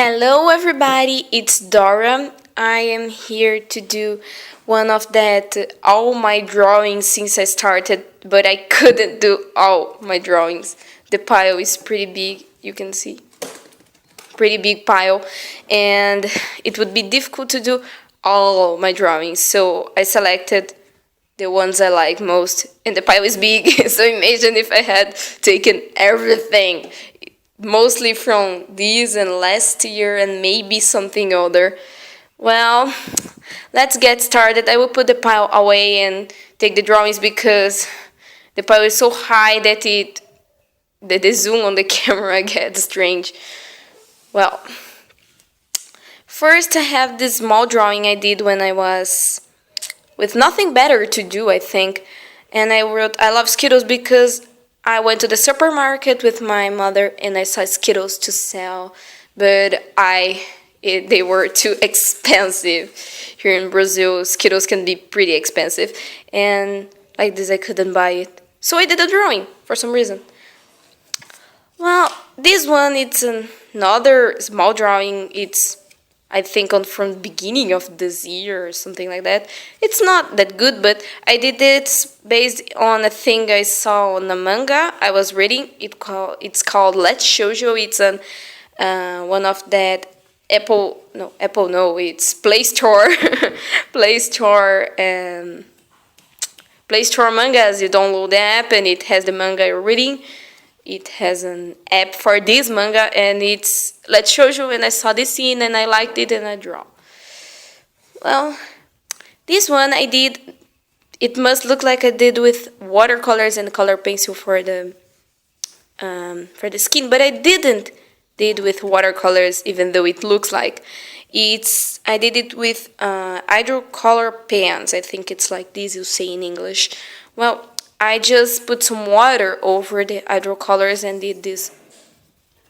Hello everybody, it's Dora. I am here to do one of that all my drawings since I started, but I couldn't do all my drawings. The pile is pretty big, you can see. Pretty big pile, and it would be difficult to do all my drawings. So I selected the ones I like most, and the pile is big. So imagine if I had taken everything, mostly from this and last year and maybe something other. Well, let's get started. I will put the pile away and take the drawings because the pile is so high that the zoom on the camera gets strange. Well, first I have this small drawing I did when I was with nothing better to do, I think. And I wrote, I love Skittles because I went to the supermarket with my mother and I saw Skittles to sell, but they were too expensive. Here in Brazil, Skittles can be pretty expensive, and like this I couldn't buy it. So I did a drawing for some reason. Well, this one, it's another small drawing. It's, I think, from the beginning of this year or something like that. It's not that good, but I did it based on a thing I saw on a manga I was reading. It's called Let's Shoujo. It's one of that it's Play Store, Play Store, Play Store mangas. You download the app and it has the manga you're reading. It has an app for this manga, and it's Let's Shoujo, and I saw this scene and I liked it and I draw. Well, this one I did, it must look like I did with watercolors and color pencil for the skin, but I didn't did with watercolors, even though it looks like. I did it with hydrocolor pens. I think it's like this you say in English. Well, I just put some water over the hydrocolors and did this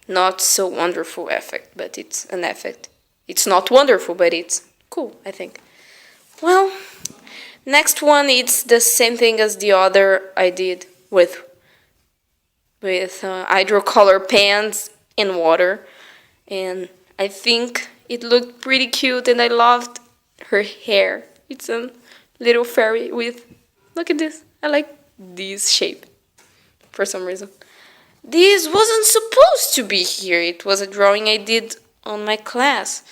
not so wonderful effect, but it's an effect. It's not wonderful, but it's cool, I think. Well, next one, it's the same thing as the other I did with hydrocolor pens and water, and I think it looked pretty cute, and I loved her hair. It's a little fairy with, look at this, I like this shape for some reason. This wasn't supposed to be here. It was a drawing I did on my class.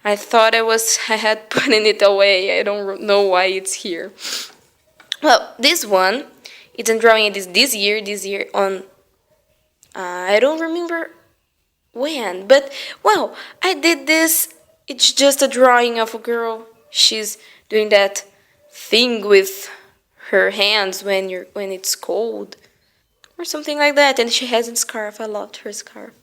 I thought I had put it away. I don't know why it's here. Well, this one, it's a drawing I did this year on, I don't remember when, but well, I did this. It's just a drawing of a girl. She's doing that thing with her hands when it's cold or something like that, and she has a scarf. I loved her scarf.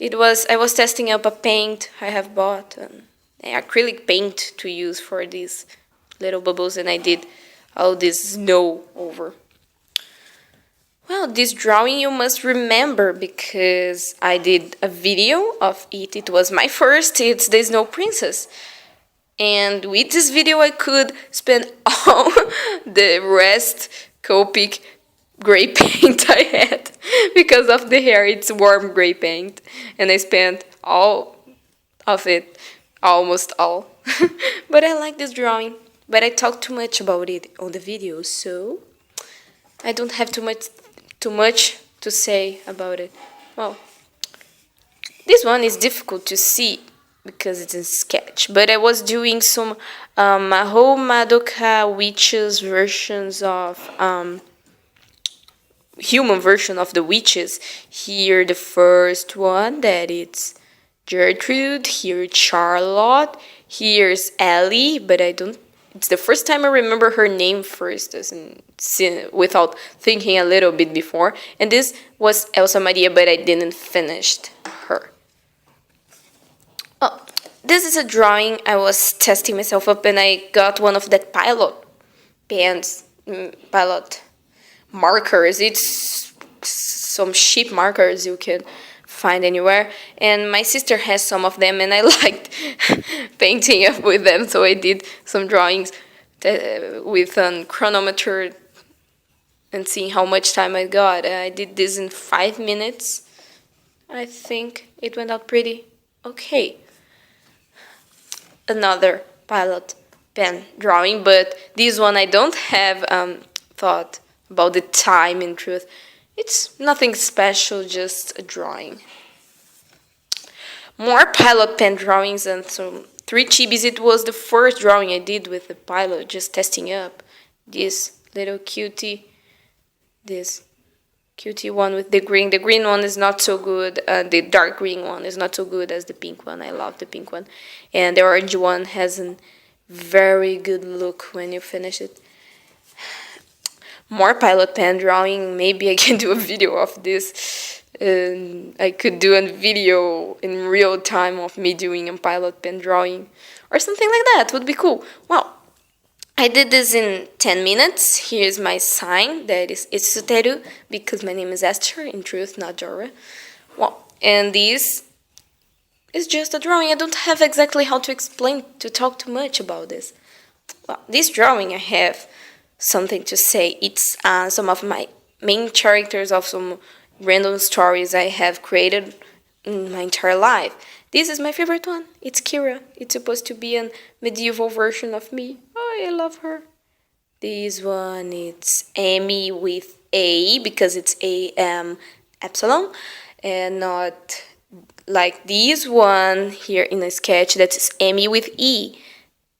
I was testing up a paint I have bought, an acrylic paint to use for these little bubbles, and I did all this snow over. Well, this drawing you must remember because I did a video of it. It was my first. It's the Snow Princess. And with this video, I could spend all the rest Copic gray paint I had because of the hair. It's warm gray paint, and I spent all of it, almost all. But I like this drawing. But I talked too much about it on the video, so I don't have too much to say about it. Well, this one is difficult to see because it's a sketch, but I was doing some Mahou Madoka witches versions of human version of the witches. Here the first one, that it's Gertrude. Here Charlotte. Here's Ellie, but it's the first time I remember her name first, without thinking a little bit before. And this was Elsa Maria, but I didn't finish her. Oh, this is a drawing I was testing myself up, and I got one of that pilot markers. It's some cheap markers you can find anywhere, and my sister has some of them, and I liked painting up with them, so I did some drawings with a chronometer and seeing how much time I got. I did this in 5 minutes. I think it went out pretty Okay, another pilot pen drawing, but this one I don't have thought about the time. In truth, it's nothing special, just a drawing. More pilot pen drawings and some three chibis. It was the first drawing I did with the pilot, just testing up this little cutie, this cutie one with the green. The green one is not so good. The dark green one is not so good as the pink one. I love the pink one, and the orange one has a very good look when you finish it. More pilot pen drawing. Maybe I can do a video of this. I could do a video in real time of me doing a pilot pen drawing or something like that. Would be cool. Well, I did this in 10 minutes. Here's my sign. That is Itsuteru, because my name is Esther, in truth, not Dora. Well, and this is just a drawing. I don't have exactly how to explain, to talk too much about this. Well, this drawing I have something to say. It's some of my main characters of some random stories I have created in my entire life. This is my favorite one. It's Kira. It's supposed to be a medieval version of me. Oh, I love her. This one, it's Amy with A, because it's A epsilon, and not like this one here in a sketch that is Amy with E.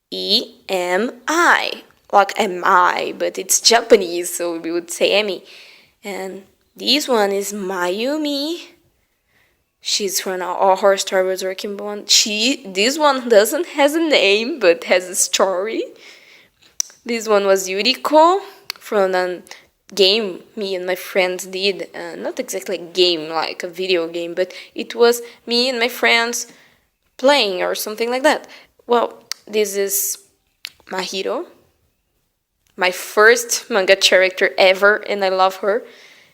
E-M-I. Like M-I, but it's Japanese, so we would say Amy. And this one is Mayumi. She's from All Horror Story Was Working Bond. This one doesn't has a name, but has a story. This one was Yuriko from a game me and my friends did. Not exactly a game, like a video game, but it was me and my friends playing or something like that. Well, this is Mahiro, my first manga character ever, and I love her.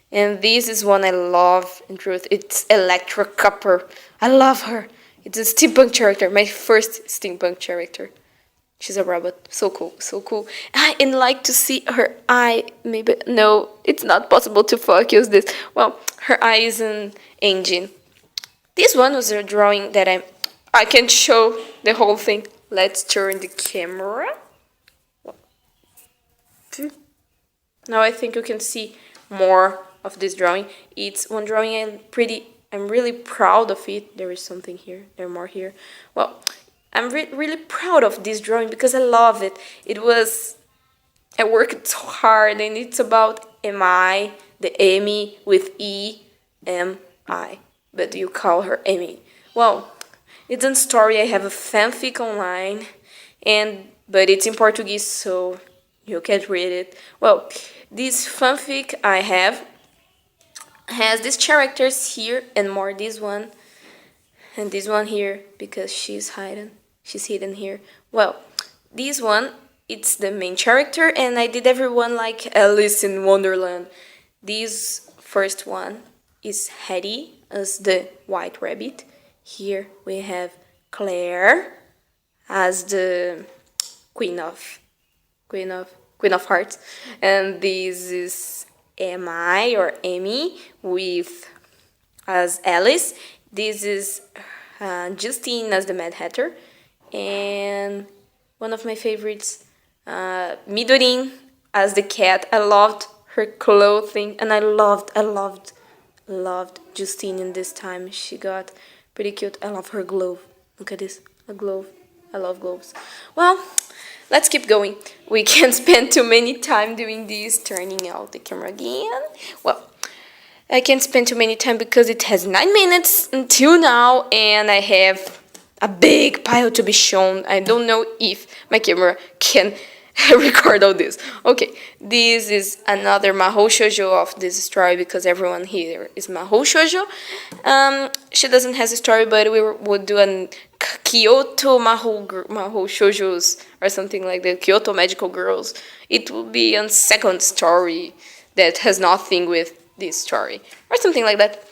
And this is one I love, in truth. It's Electra Copper. I love her. It's a steampunk character, my first steampunk character. She's a robot. So cool, so cool. And like to see her eye. Maybe, no, it's not possible to focus this. Well, her eye is an engine. This one was a drawing that I can show the whole thing. Let's turn the camera. Now I think you can see more of this drawing. It's one drawing I'm really proud of it. There is something here. There are more here. Well, I'm really proud of this drawing because I love it. I worked so hard, and it's about M-I, the Amy with E-M-I. But you call her Amy. Well, it's a story. I have a fanfic online, but it's in Portuguese, so you can't read it. Well, this fanfic I have has these characters here and more. This one and this one here, because she's hidden. She's hidden here. Well, this one, it's the main character, and I did everyone like Alice in Wonderland. This first one is Hetty as the white rabbit. Here we have Claire as the Queen of Hearts, and this is M-I or Amy with as Alice. This is Justine as the Mad Hatter, and one of my favorites, Midorin as the cat. I loved her clothing, and I loved Justine in this time. She got pretty cute. I love her glove. Look at this, a glove. I love gloves. Well, let's keep going. We can't spend too many time doing this, turning out the camera again. Well, I can't spend too many time because it has 9 minutes until now, and I have a big pile to be shown. I don't know if my camera can record all this. Okay, this is another Mahou Shoujo of this story because everyone here is Mahou Shoujo. She doesn't have a story, but we would do a Kyoto Mahou Shoujos or something like that. Kyoto Magical Girls. It will be a second story that has nothing with this story or something like that.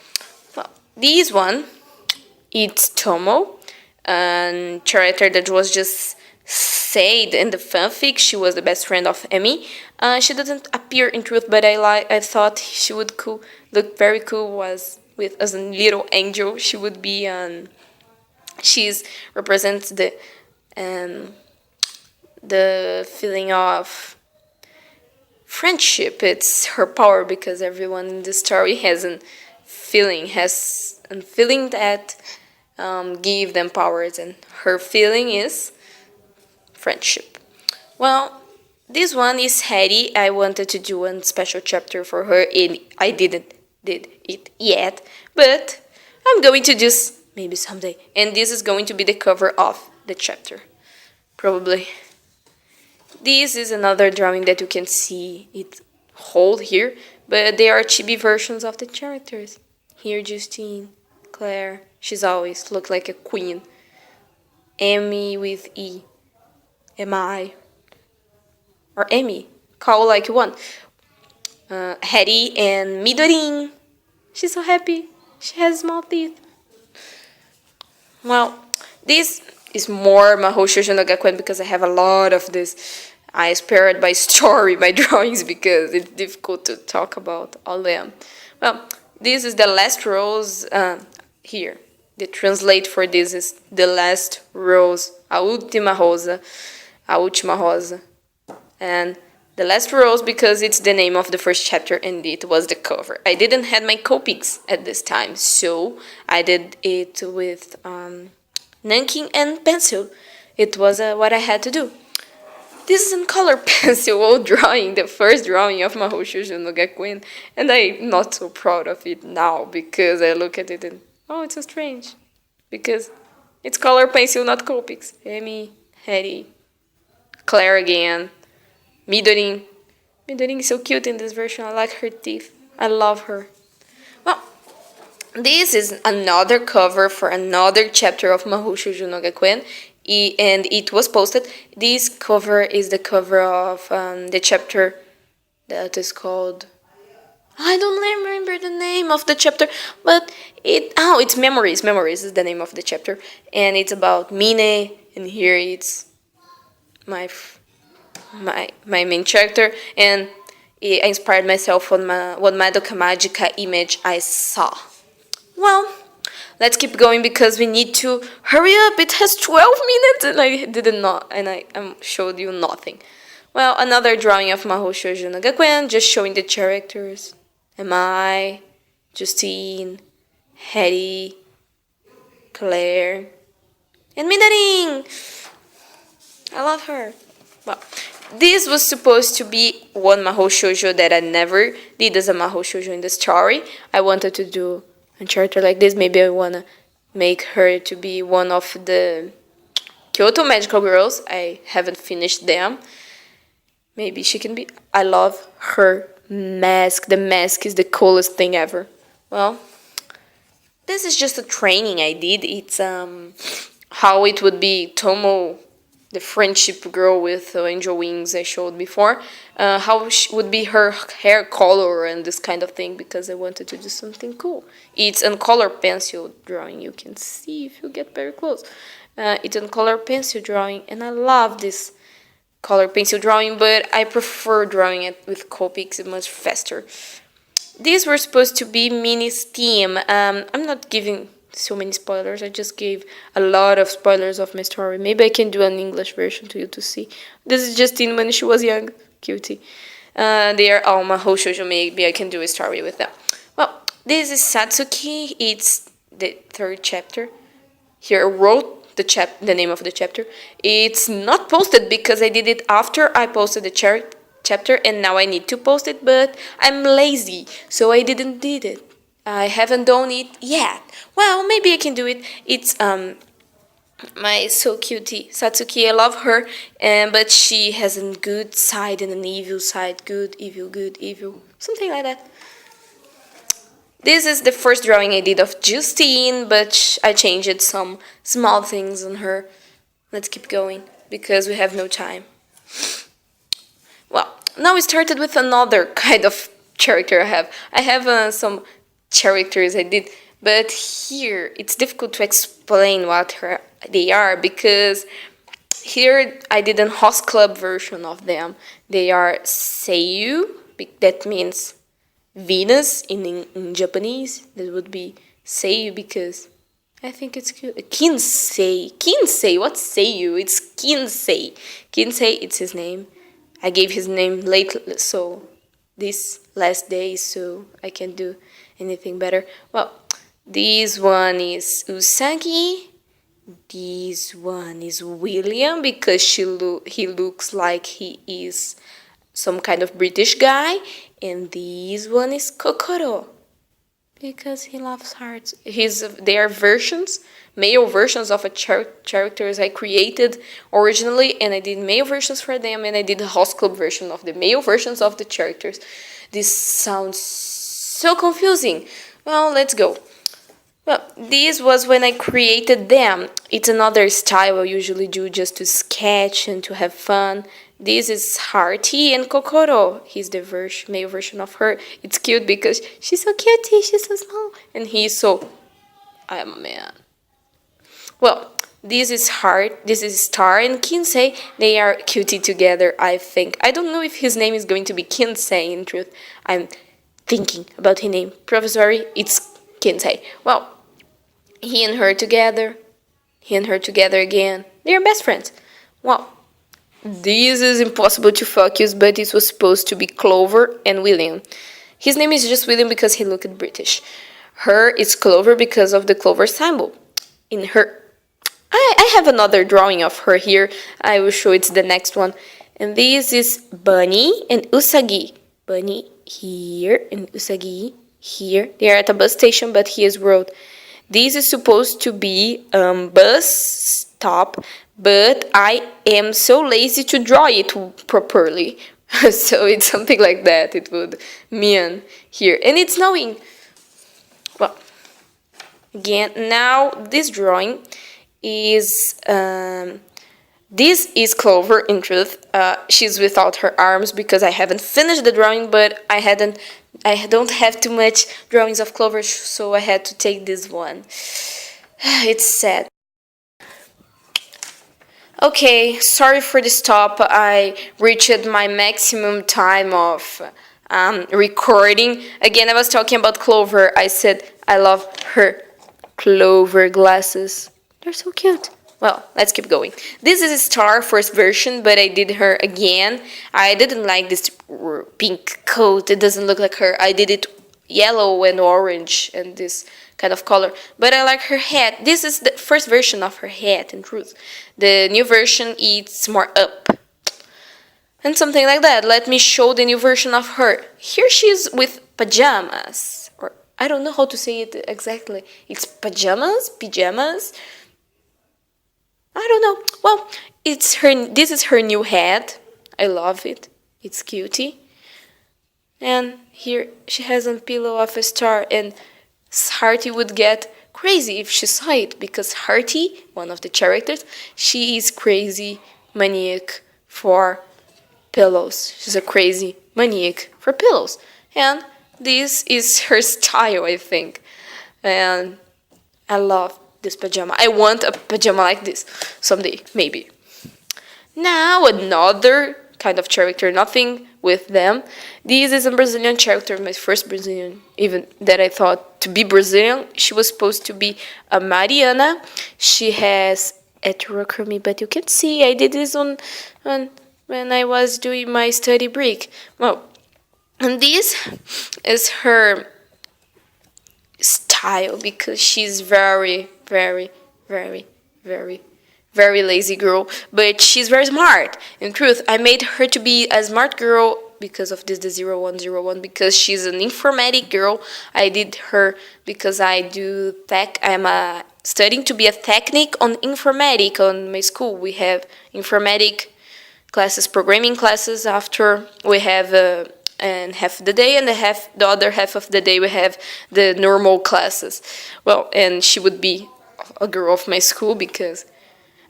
Well, this one, it's Tomo, a character that was just said in the fanfic. She was the best friend of Emi. She doesn't appear in truth, but I thought she would look very cool as a little angel. She would be She's represents um, the feeling of friendship. It's her power because everyone in the story has a feeling that give them powers, and her feeling is friendship. Well, this one is Hetty. I wanted to do one special chapter for her, and I didn't did it yet, but I'm going to do maybe someday. And this is going to be the cover of the chapter, probably. This is another drawing that you can see it hold here, but they are chibi versions of the characters. Here, Justine, Claire, she's always looked like a queen. Amy with E. Am I? Or Amy, call like you want. Hetty and Midorine. She's so happy. She has small teeth. Well, this is more Mahou Shoujo no Gakuen because I have a lot of this. I spared my story, my drawings, because it's difficult to talk about all of them. Well, this is the last rose here. The translate for this is the last rose, a última rosa, a última rosa. And the last rose because it's the name of the first chapter and it was the cover. I didn't have my Copics at this time, so I did it with Nanking and pencil. It was what I had to do. This is in color pencil old drawing, the first drawing of Mahou Shoujo no Gakuen, and I'm not so proud of it now because I look at it and it's so strange because it's color pencil, not Copics. Amy, Hetty, Claire again. Midorine. Midorine is so cute in this version. I like her teeth. I love her. Well, this is another cover for another chapter of Mahou Shoujo no Gakuen, and it was posted. This cover is the cover of the chapter that is called... I don't remember the name of the chapter, but it's Memories. Memories is the name of the chapter, and it's about Mine, and here it's my main character, and I inspired myself on what Madoka Magica image I saw. Well, let's keep going because we need to hurry up. It has 12 minutes and I showed you nothing. Well, another drawing of Mahou Shoujo no Gakuen, just showing the characters. Am I, Justine, Hetty, Claire, and Midorine. I love her. Well, this was supposed to be one Mahou Shoujo that I never did as a Mahou Shoujo in the story. I wanted to do a character like this. Maybe I want to make her to be one of the Kyoto Magical Girls. I haven't finished them. Maybe she can be... I love her mask. The mask is the coolest thing ever. Well, this is just a training I did. It's how it would be Tomo, the friendship girl with angel wings I showed before, how would be her hair color and this kind of thing, because I wanted to do something cool. It's a color pencil drawing, you can see if you get very close. It's a color pencil drawing, and I love this color pencil drawing, but I prefer drawing it with Copics. It's much faster. These were supposed to be mini Steam. I'm not giving so many spoilers. I just gave a lot of spoilers of my story. Maybe I can do an English version to you to see. This is Justine when she was young. Cutie. They are all Mahou Shoujo. Maybe I can do a story with them. Well, this is Satsuki. It's the third chapter. Here I wrote the name of the chapter. It's not posted because I did it after I posted the chapter, and now I need to post it, but I'm lazy, so I didn't did it. I haven't done it yet. Well, maybe I can do it. It's my so cutie Satsuki. I love her, but she has a good side and an evil side. Good, evil, something like that. This is the first drawing I did of Justine, but I changed some small things on her. Let's keep going, because we have no time. Well, now we started with another kind of character I have. I have some characters I did, but here it's difficult to explain what they are, because here I did an host club version of them. They are Seiyu, that means Venus in Japanese. That would be Seiyu because I think it's cute. Kinsey. Kinsey. What say you? It's Kinsey. Kinsey, it's his name. I gave his name late, so this last day, so I can't do anything better. Well, this one is Usagi. This one is William because he looks like he is some kind of British guy. And this one is Kokoro because he loves hearts. They are versions, male versions of a characters I created originally, and I did male versions for them, and I did the host club version of the male versions of the characters. This sounds so confusing. Well, let's go. Well, this was when I created them. It's another style I usually do just to sketch and to have fun. This is Hearty and Kokoro. He's the male version of her. It's cute because she's so cutie, she's so small. And he's so... I'm a man. Well, this is Star and Kinsey. They are cutie together, I think. I don't know if his name is going to be Kinsey, in truth. I'm thinking about his name. Professory, it's Kinsey. Well, he and her together again. They are best friends. Well, this is impossible to focus, but it was supposed to be Clover and William. His name is just William because he looked British. Her is Clover because of the Clover symbol. In her, I have another drawing of her here. I will show it's the next one. And this is Bunny and Usagi. Bunny here and Usagi here. They are at a bus station, but he is road. This is supposed to be bus stop, but I am so lazy to draw it properly. So it's something like that. It would mean here. And it's snowing. Well, again, now this drawing is... this is Clover, in truth. She's without her arms because I haven't finished the drawing, but I don't have too much drawings of Clover, so I had to take this one. It's sad. Okay, sorry for the stop. I reached my maximum time of recording. Again, I was talking about Clover. I said I love her Clover glasses. They're so cute. Well, let's keep going. This is Star first version, but I did her again. I didn't like this pink coat. It doesn't look like her. I did it yellow and orange and this kind of color. But I like her hat. This is the first version of her hat, in truth. The new version, it's more up. And something like that. Let me show the new version of her. Here she is with pajamas. Or I don't know how to say it exactly. It's pajamas? I don't know. Well, this is her new hat. I love it. It's cutie. And here she has a pillow of a star, and Hearty would get crazy if she saw it, because Hearty, one of the characters, she is crazy maniac for pillows. She's a crazy maniac for pillows. And this is her style, I think. And I love this pajama. I want a pajama like this someday, maybe. Now another kind of character, nothing with them. This is a Brazilian character, my first Brazilian, even that I thought to be Brazilian. She was supposed to be a Mariana. She has heterochromy, but you can see I did this on when I was doing my study break. Well, and this is her style because she's very lazy girl, but she's very smart. In truth, I made her to be a smart girl because of this, the 0101, because she's an informatic girl. I did her because I do tech. I'm studying to be a technique on informatic on my school. We have informatic classes, programming classes. After we have and half the day, and the other half of the day we have the normal classes. Well, and she would be a girl of my school because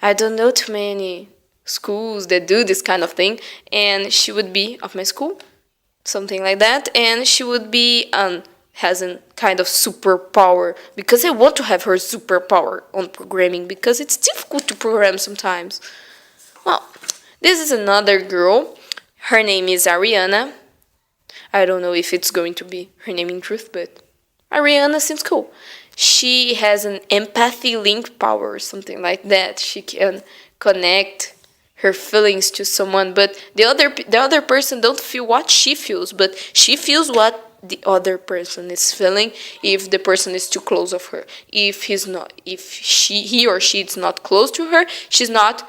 I don't know too many schools that do this kind of thing, and she would be of my school, something like that, and she would be has a kind of superpower, because I want to have her superpower on programming, because it's difficult to program sometimes. Well, this is another girl. Her name is Ariana. I don't know if it's going to be her name in truth, but Ariana seems cool. she has an empathy link power or something like that. She can connect her feelings to someone, but the other person don't feel what she feels, but she feels what the other person is feeling if the person is too close of her. If he or she is not close to her, she's not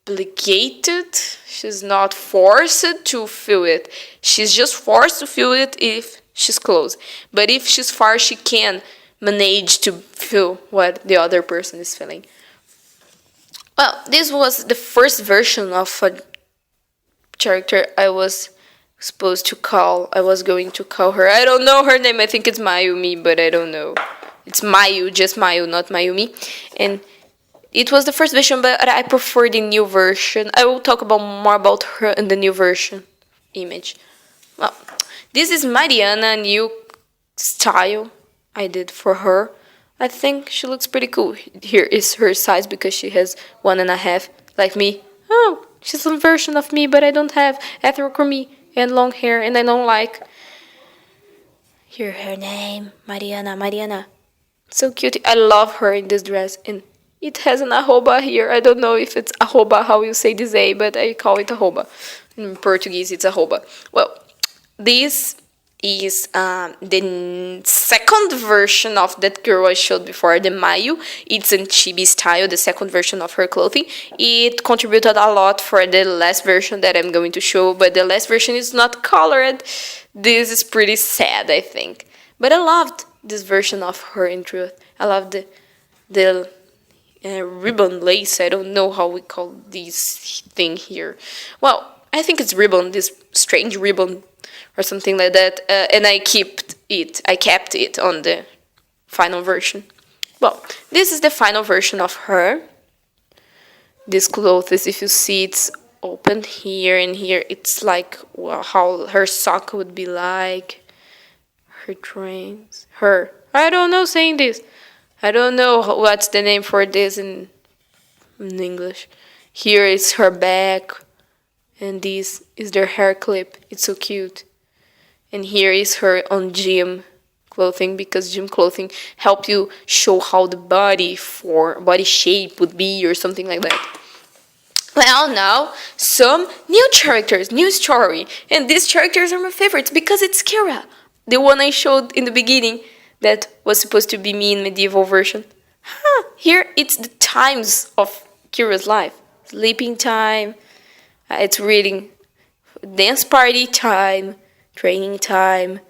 obligated, she's not forced to feel it. She's just forced to feel it if she's close. But if she's far, she can manage to feel what the other person is feeling. Well, this was the first version of a character I was going to call her. I don't know her name. I think it's Mayumi, but I don't know. It's Mayu, just Mayu, not Mayumi. And it was the first version, but I prefer the new version. I will talk more about her in the new version image. Well, this is Mariana new style I did for her. I think she looks pretty cool. Here is her size because she has 1.5, like me. Oh, she's some version of me, but I don't have heterochromy and long hair, and I don't like. Here, her name, Mariana. So cute. I love her in this dress, and it has an arroba here. I don't know if it's arroba, how you say this A, but I call it arroba. In Portuguese, it's arroba. Well, this is the second version of that girl I showed before, the Mayu. It's in chibi style, the second version of her clothing. It contributed a lot for the last version that I'm going to show, but the last version is not colored. This is pretty sad, I think. But I loved this version of her in truth. I love the ribbon lace. I don't know how we call this thing here. Well, I think it's ribbon, this strange ribbon or something like that, and I kept it on the final version. Well, this is the final version of her. This clothes, if you see, it's open here and here. It's like how her sock would be like. Her trains. I don't know saying this. I don't know what's the name for this in English. Here is her back. And this is their hair clip. It's so cute. And here is her on gym clothing, because gym clothing help you show how the body shape would be or something like that. Well, now some new characters, new story. And these characters are my favorites because it's Kira, the one I showed in the beginning that was supposed to be me in medieval version. Here it's the times of Kira's life. Sleeping time, it's reading, dance party time, training time,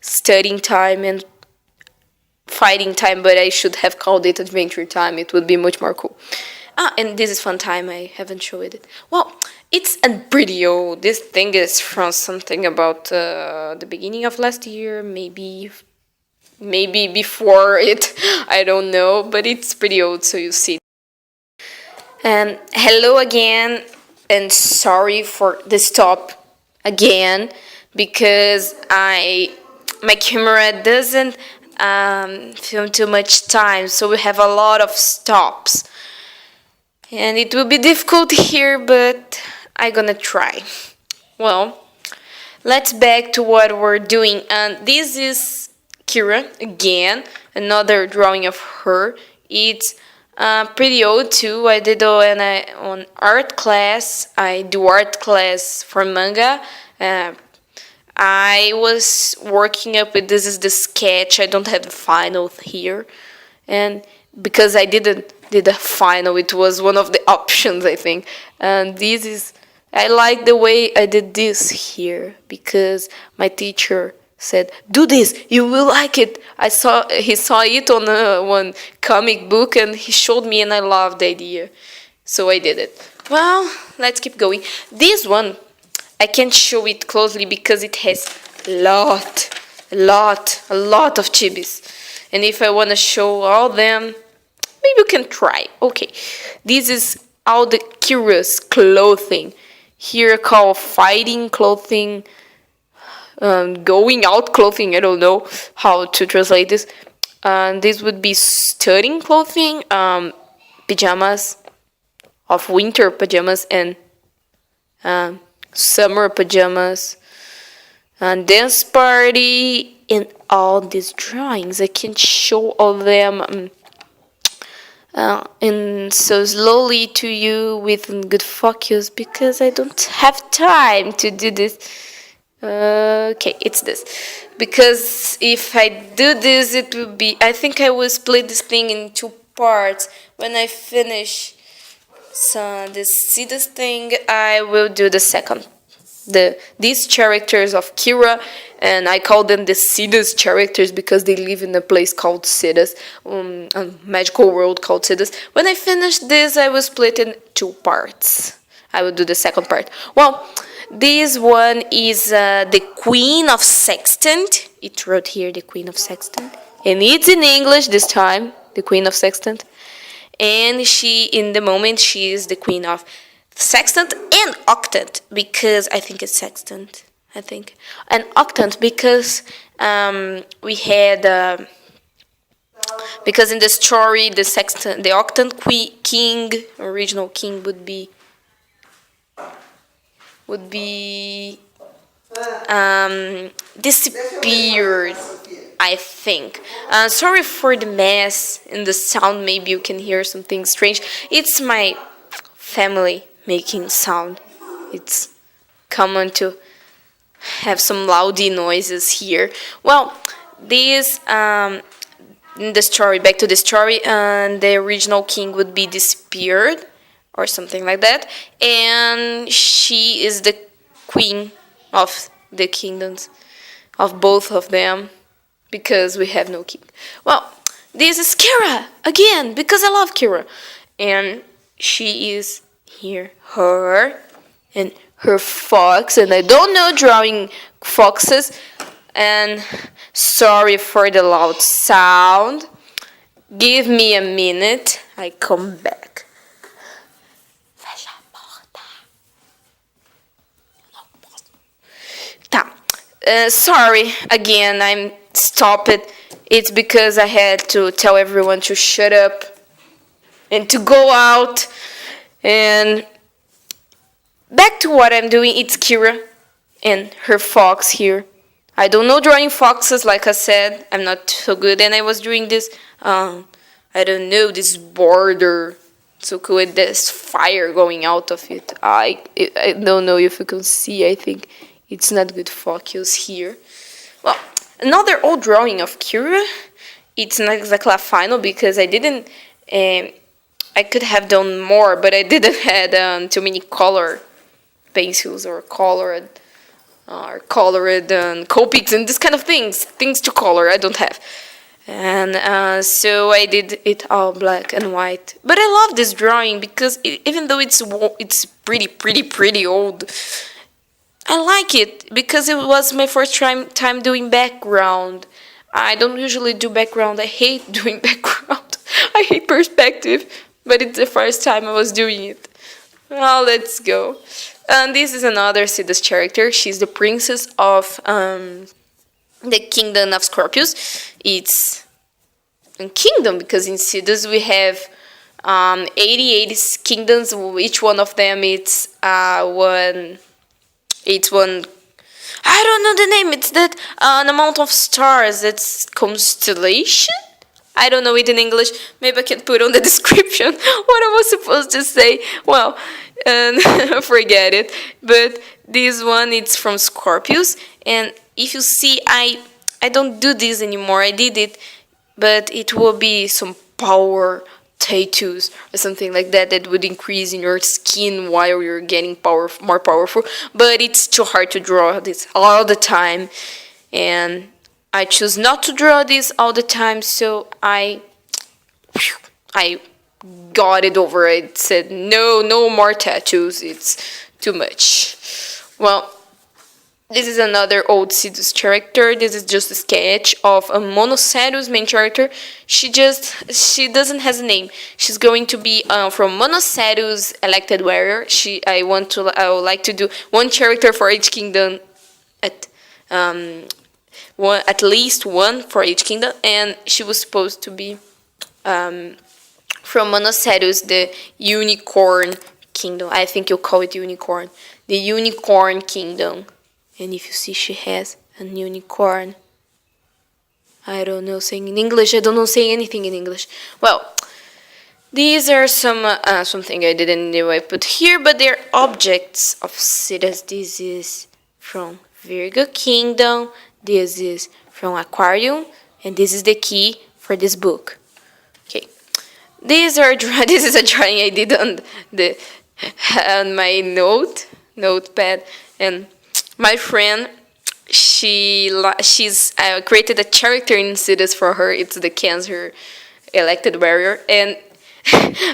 studying time, and fighting time, but I should have called it adventure time. It would be much more cool. And this is fun time. I haven't showed it. Well, it's pretty old. This thing is from something about the beginning of last year, maybe before it. I don't know, but it's pretty old, so you see. And hello again, and sorry for the stop again, because my camera doesn't film too much time, so we have a lot of stops, and it will be difficult here, but I'm gonna try. Well, let's back to what we're doing, and this is Kira again, another drawing of her. It's pretty old too. I did on art class. I do art class for manga. I was working up with this is the sketch. I don't have the final here, and because I didn't did a final, it was one of the options, I think. And this is, I like the way I did this here because my teacher said, "Do this, you will like it." He saw it on one comic book and he showed me, and I loved the idea, so I did it. Well, let's keep going. This one I can't show it closely because it has a lot of chibis, and if I want to show all them, maybe you can try. Okay, this is all the curious clothing here called fighting clothing. Going out clothing, I don't know how to translate this. This would be studying clothing, pajamas, of winter pajamas, and summer pajamas, dance party, in all these drawings. I can show all of them and so slowly to you with good focus because I don't have time to do this. Okay, it's this. Because if I do this, it will be. I think I will split this thing in two parts. When I finish see this thing, I will do the second. These characters of Kira, and I call them the Sidas characters because they live in a place called Sidas, a magical world called Sidas. When I finish this, I will split in two parts. I will do the second part. Well, this one is the Queen of Sextant. It wrote here the Queen of Sextant, and it's in English this time. The Queen of Sextant, and in the moment, she is the Queen of Sextant and Octant, because I think it's Sextant. And Octant because we had because in the story the Octant king, original king would be disappeared. I think. Sorry for the mess in the sound. Maybe you can hear something strange. It's my family making sound. It's common to have some loudy noises here. Well, this in the story, back to the story, the original king would be disappeared or something like that, and she is the queen of the kingdoms of both of them because we have no king. Well, this is Kira again because I love Kira, and she is here, her and her fox, and I don't know drawing foxes, and sorry for the loud sound. Give me a minute, I come back. Fecha a porta. Tá. Sorry again, I'm stopped. It's because I had to tell everyone to shut up and to go out. And back to what I'm doing, it's Kira and her fox here. I don't know drawing foxes, like I said. I'm not so good, and I was doing this, I don't know, this border so cool with this fire going out of it. I don't know if you can see. I think it's not good focus here. Well, another old drawing of Kira. It's not exactly a final because I didn't. I could have done more, but I didn't have too many color pencils or colored Copics and this kind of things to color. I don't have, and so I did it all black and white. But I love this drawing because even though it's pretty old, I like it because it was my first time doing background. I don't usually do background. I hate doing background. I hate perspective. But it's the first time I was doing it. Well, let's go. And this is another Sidas character. She's the princess of the kingdom of Scorpius. It's a kingdom because in Sidas we have 80 kingdoms. Each one of them it's one. It's one. I don't know the name. It's that an amount of stars. It's constellation. I don't know it in English. Maybe I can put on the description what I was supposed to say. Well, forget it. But this one, it's from Scorpius. And if you see, I don't do this anymore. I did it. But it will be some power tattoos or something like that that would increase in your skin while you're getting more powerful. But it's too hard to draw this all the time. And I choose not to draw this all the time, so I got it over. I said no more tattoos. It's too much. Well, this is another old Sidas character. This is just a sketch of a Monoceros main character. She doesn't have a name. She's going to be from Monoceros elected warrior. I would like to do one character for each kingdom at least one for each kingdom, and she was supposed to be from Monoceros, the unicorn kingdom. I think you'll call it unicorn. The unicorn kingdom. And if you see, she has a unicorn I don't know saying in English. I don't know saying anything in English. Well, these are something I didn't know I put here, but they're objects of cities. This is from Virgo Kingdom. This is from Aquarium, and this is the key for this book. Okay, this is a drawing I did on the on my notepad, and my friend she's created a character in cities for her. It's the Cancer elected warrior, and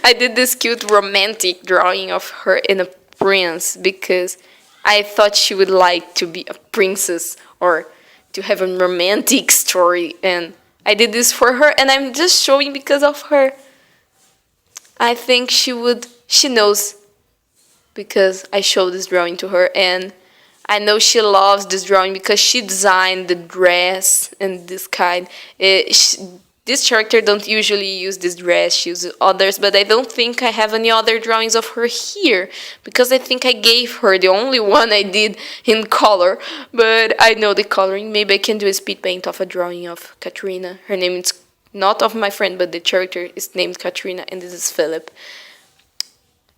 I did this cute romantic drawing of her in a prince because I thought she would like to be a princess or to have a romantic story, and I did this for her, and I'm just showing because of her. I think she knows because I showed this drawing to her, and I know she loves this drawing because she designed the dress and this kind. This character don't usually use this dress, she uses others, but I don't think I have any other drawings of her here because I think I gave her the only one I did in color, but I know the coloring. Maybe I can do a speed paint of a drawing of Katrina. Her name is not of my friend, but the character is named Katrina, and this is Philip.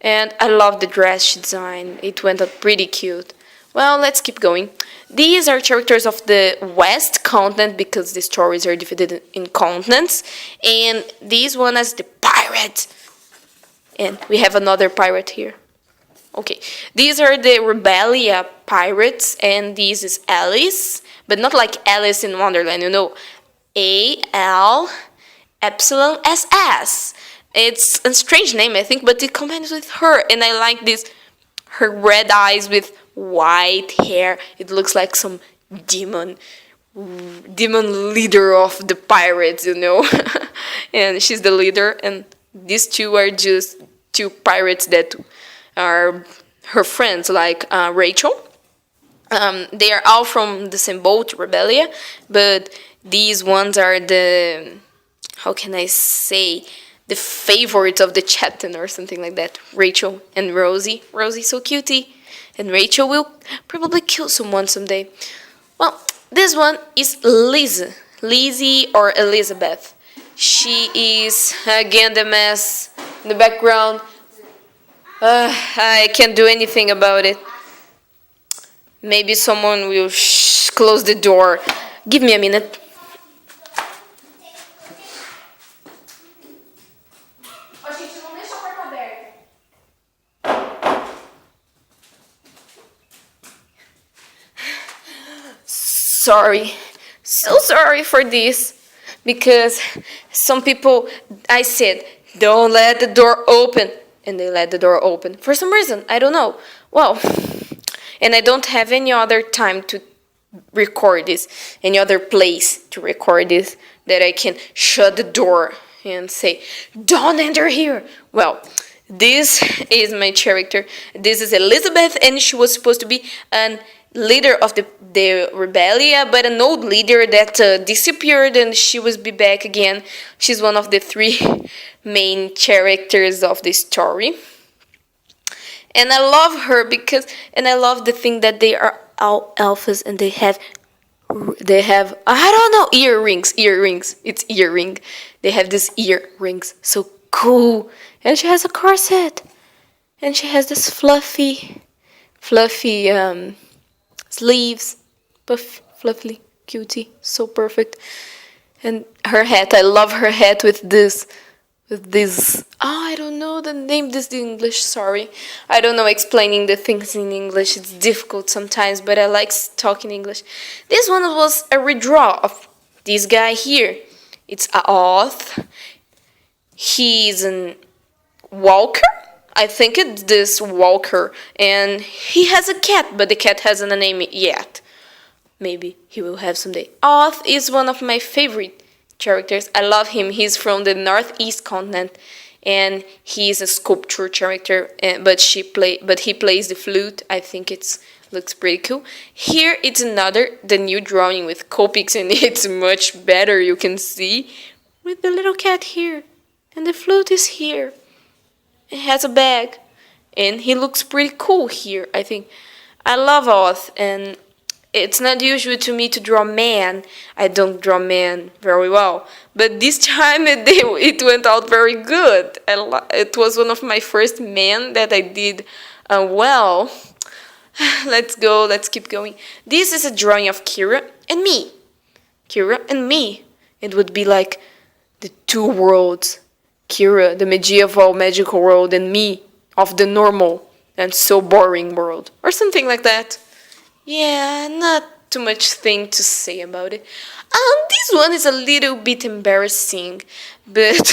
And I love the dress she designed. It went out pretty cute. Well, let's keep going. These are characters of the West continent because the stories are divided in continents. And this one is the pirate. And we have another pirate here. Okay, these are the Rebellia pirates, and this is Alice, but not like Alice in Wonderland, you know. ALYSS. It's a strange name, I think, but it combines with her, and I like this. Her red eyes with white hair. It looks like some demon leader of the pirates, you know. And she's the leader, and these two are just two pirates that are her friends, like Rachel. They are all from the same boat, Rebellia, but these ones are the, how can I say, the favorites of the captain or something like that. Rachel and Rosie. Rosie's so cutie. And Rachel will probably kill someone someday. Well, this one is Lizzie or Elizabeth. She is, again, the mess in the background. I can't do anything about it. Maybe someone will close the door. Give me a minute. Sorry, so sorry for this, because some people, I said, don't let the door open, and they let the door open for some reason. I don't know. Well, and I don't have any other time to record this, any other place to record this that I can shut the door and say, don't enter here. Well, this is my character. This is Elizabeth, and she was supposed to be an leader of the rebellion, but an old leader that disappeared, and she will be back again. She's one of the three main characters of the story, and I love her because, and I love the thing that they are all alphas, and they have I don't know, earrings. It's earring. They have these earrings, so cool. And she has a corset, and she has this fluffy sleeves, fluffy, cutie, so perfect. And her hat, I love her hat with this. I don't know the name. This in English. Sorry, I don't know explaining the things in English. It's difficult sometimes, but I like talking English. This one was a redraw of this guy here. It's a Oth. He's a walker. I think it's this walker, and he has a cat, but the cat hasn't a name yet. Maybe he will have someday. Oth is one of my favorite characters. I love him. He's from the Northeast continent, and he's a sculpture character. But he plays the flute. I think it looks pretty cool. Here it's the new drawing with Copics, and it's much better. You can see with the little cat here, and the flute is here. It has a bag, and he looks pretty cool here, I think. I love Oth, and it's not usual to me to draw man. I don't draw man very well, but this time it went out very good. It was one of my first men that I did well. Let's keep going. This is a drawing of Kira and me. Kira and me. It would be like the two worlds. Kira, the medieval magical world, and me, of the normal and so boring world. Or something like that. Yeah, not too much thing to say about it. This one is a little bit embarrassing, but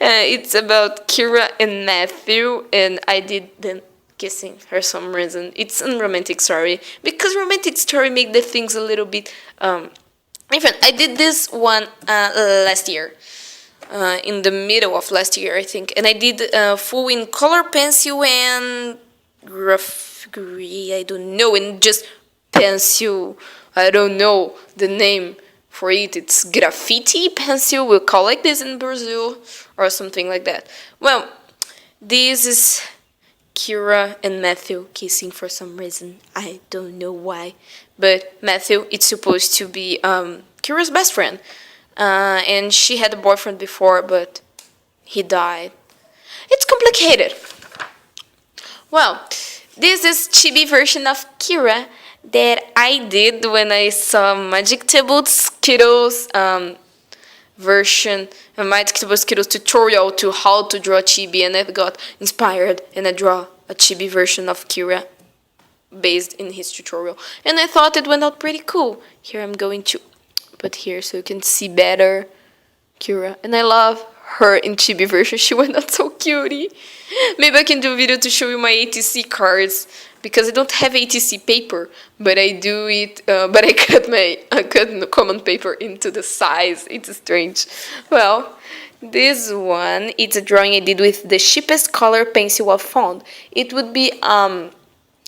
it's about Kira and Matthew, and I did them kissing for some reason. It's a romantic story, because romantic story make the things a little bit different. I did this one last year. In the middle of last year, I think, and I did full in color pencil and graphicry. I don't know, and just pencil. I don't know the name for it. It's graffiti pencil. We'll call like this in Brazil or something like that. Well, this is Kira and Matthew kissing for some reason. I don't know why, but Matthew, it's supposed to be Kira's best friend. And she had a boyfriend before, but he died. It's complicated. Well, this is chibi version of Kira that I did when I saw Magic Table Skittles version, a Magic Table Skittles tutorial to how to draw chibi, and I got inspired and I draw a chibi version of Kira based in his tutorial. And I thought it went out pretty cool. Here I'm going to put here so you can see better Kira, and I love her in chibi version. She went out so cutie. Maybe I can do a video to show you my ATC cards, because I don't have ATC paper, but I do it. But I cut common paper into the size. It's strange. Well, this one, it's a drawing I did with the cheapest color pencil I found. It would be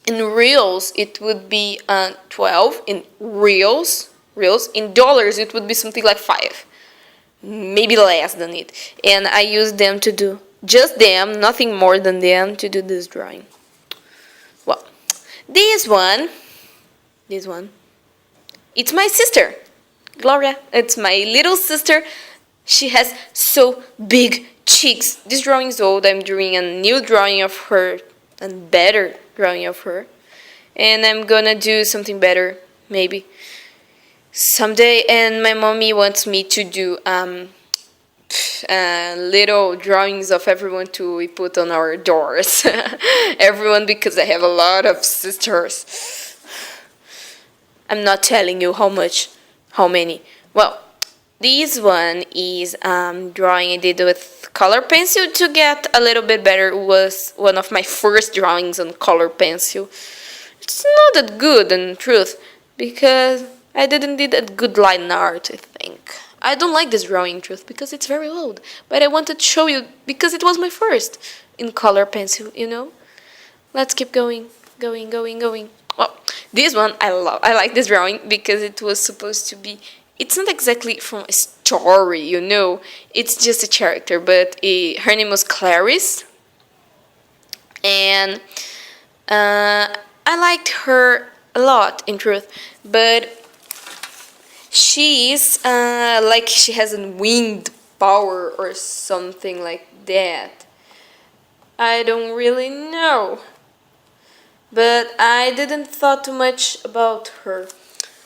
in reals. It would be 12 in reals. In dollars, it would be something like 5, maybe less than it. And I used them to do just them, nothing more than them, to do this drawing. Well, this one, it's my sister, Gloria. It's my little sister. She has so big cheeks. This drawing is old. I'm doing a new drawing of her, and better drawing of her. And I'm gonna do something better, maybe someday. And my mommy wants me to do little drawings of everyone to put on our doors. Everyone, because I have a lot of sisters. I'm not telling you how many. Well, this one is drawing I did with color pencil to get a little bit better. It was one of my first drawings on color pencil. It's not that good, in truth, because I didn't did a good line art, I think. I don't like this drawing, in truth, because it's very old. But I wanted to show you, because it was my first in color pencil, you know? Let's keep going. Well, this one I love. I like this drawing because it was supposed to be... It's not exactly from a story, you know? It's just a character, but her name was Clarice. And I liked her a lot, in truth. But she's like she has a winged power or something like that. I don't really know, but I didn't thought too much about her.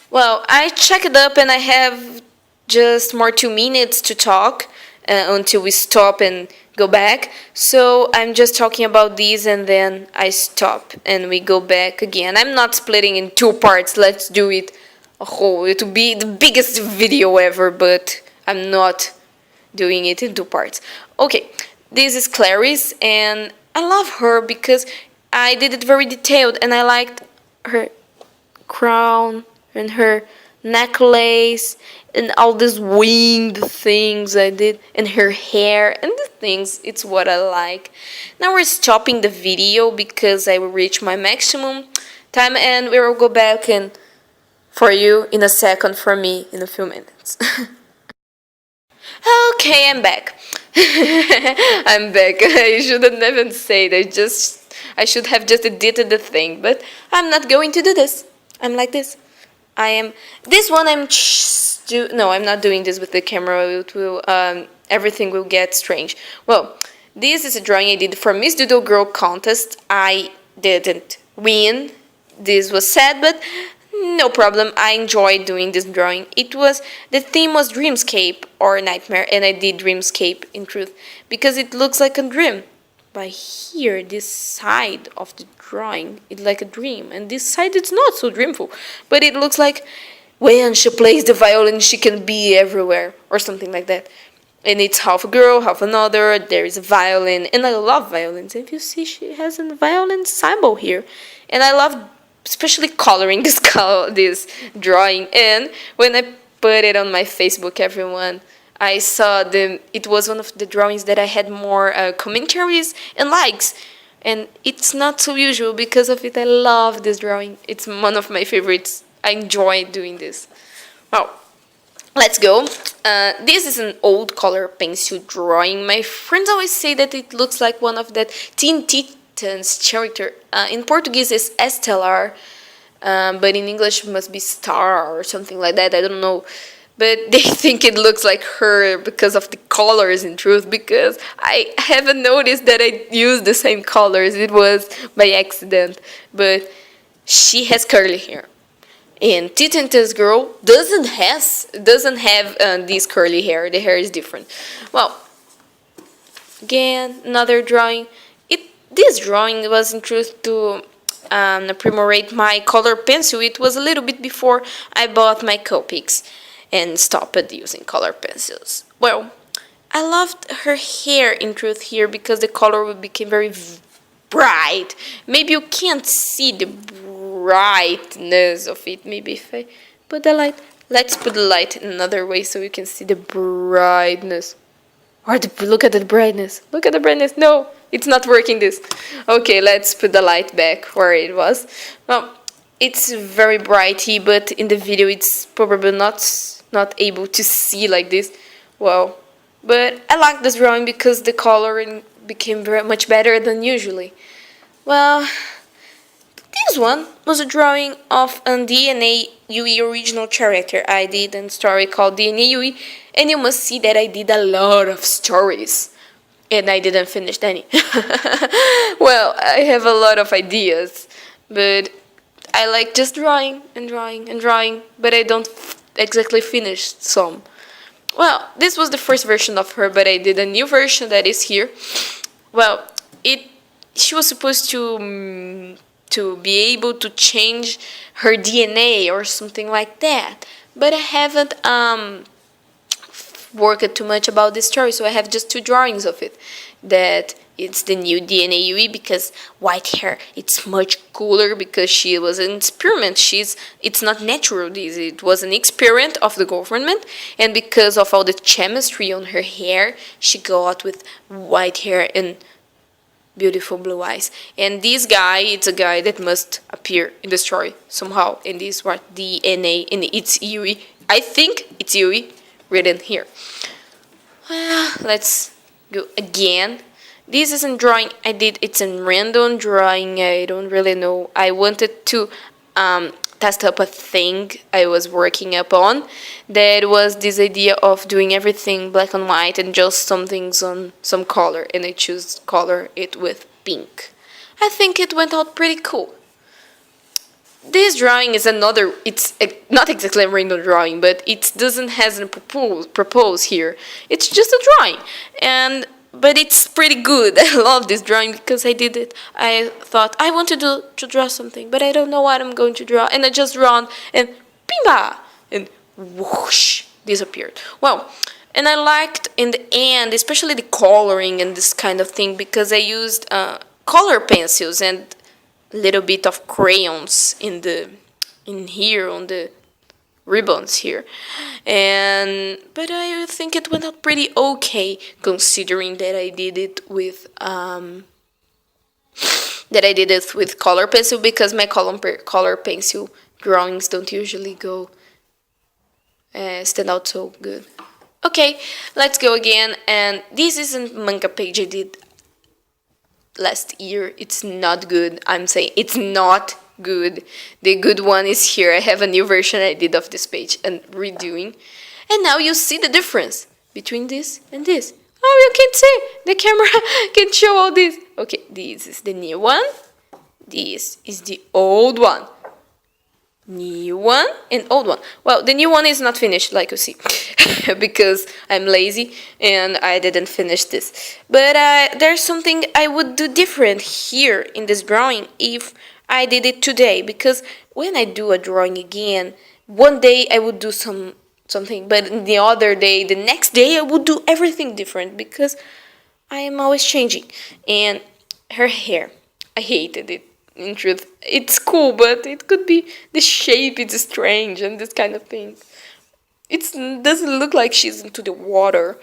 Well, I checked it up and I have just more 2 minutes to talk until we stop and go back. So I'm just talking about these and then I stop and we go back again. I'm not splitting in 2 parts. Let's do it a whole. It will be the biggest video ever, but I'm not doing it in 2 parts. Okay, this is Clarice, and I love her because I did it very detailed, and I liked her crown and her necklace and all these winged things I did, and her hair and the things. It's what I like. Now we're stopping the video because I will reach my maximum time, and we will go back and for you in a second, for me in a few minutes. Okay, I'm back. I'm back. I shouldn't even say it. I should have just edited the thing, but I'm not going to do this. I'm like this. I am this one. No, I'm not doing this with the camera. It will everything will get strange. Well, this is a drawing I did for Miss Doodle Girl contest. I didn't win. This was sad, but no problem. I enjoyed doing this drawing. The theme was dreamscape or nightmare, and I did dreamscape in truth because it looks like a dream. But here, this side of the drawing, it's like a dream, and this side it's not so dreamful, but it looks like when she plays the violin, she can be everywhere or something like that. And it's half a girl, half another. There is a violin, and I love violins. If you see, she has a violin symbol here, and I love especially coloring this drawing. And when I put it on my Facebook, everyone, I saw it was one of the drawings that I had more commentaries and likes, and it's not so usual. Because of it, I love this drawing. It's one of my favorites. I enjoy doing this. Well, let's go. This is an old color pencil drawing. My friends always say that it looks like one of that Teen Titans character. In Portuguese it's Estelar, but in English it must be Star or something like that. I don't know. But they think it looks like her because of the colors in truth, because I haven't noticed that I used the same colors. It was by accident. But she has curly hair. And Titans girl doesn't have this curly hair. The hair is different. Well, again, another drawing. This drawing was in truth to commemorate my color pencil. It was a little bit before I bought my Copics and stopped using color pencils. Well, I loved her hair in truth here because the color became very bright. Maybe you can't see the brightness of it. Maybe if I put the light, let's put the light in another way so you can see the brightness. Look at the brightness. Look at the brightness. No, it's not working this. Okay, let's put the light back where it was. Well, it's very brighty, but in the video it's probably not able to see like this. Well, but I like this drawing because the coloring became very much better than usually. Well, this one was a drawing of a DNA UE original character. I did a story called DNA UE, and you must see that I did a lot of stories, and I didn't finish any. Well, I have a lot of ideas, but I like just drawing and drawing and drawing, but I don't exactly finish some. Well, this was the first version of her, but I did a new version that is here. Well, she was supposed to be able to change her DNA or something like that, but I haven't worked too much about this story, so I have just two drawings of it. That it's the new DNA UE because white hair, it's much cooler because she was an experiment. It's not natural. It was an experiment of the government, and because of all the chemistry on her hair, she got with white hair and beautiful blue eyes. And this guy, it's a guy that must appear in the story somehow. And this is what DNA, and it's UE. I think it's UE written here. Well, let's go again. This isn't drawing I did. It's a random drawing. I don't really know. I wanted to test up a thing I was working upon. That was this idea of doing everything black and white and just some things on some color. And I choose color it with pink. I think it went out pretty cool. This drawing is another. It's not exactly a random drawing, but it doesn't has a propose here. It's just a drawing, but it's pretty good. I love this drawing because I did it. I thought I want to draw something, but I don't know what I'm going to draw, and I just drawn and bimba and whoosh disappeared. Well, and I liked in the end, especially the coloring and this kind of thing, because I used color pencils and a little bit of crayons in here on the ribbons here, but I think it went out pretty okay considering that I did it with color pencil, because my color pencil drawings don't usually go stand out so good. Okay, let's go again. And this isn't manga page I did last year. It's not good. I'm saying it's not good. The good one is here. I have a new version I did of this page and redoing. And now you see the difference between this and this. Oh, you can't see. The camera can show all this. Okay, this is the new one. This is the old one. New one and old one. Well, the new one is not finished, like you see, because I'm lazy and I didn't finish this. But there's something I would do different here in this drawing if I did it today, because when I do a drawing again, one day I would do something, but the other day, the next day, I would do everything different because I am always changing. And her hair, I hated it. In truth, it's cool, but it could be the shape. It's strange and this kind of thing. It doesn't look like she's into the water.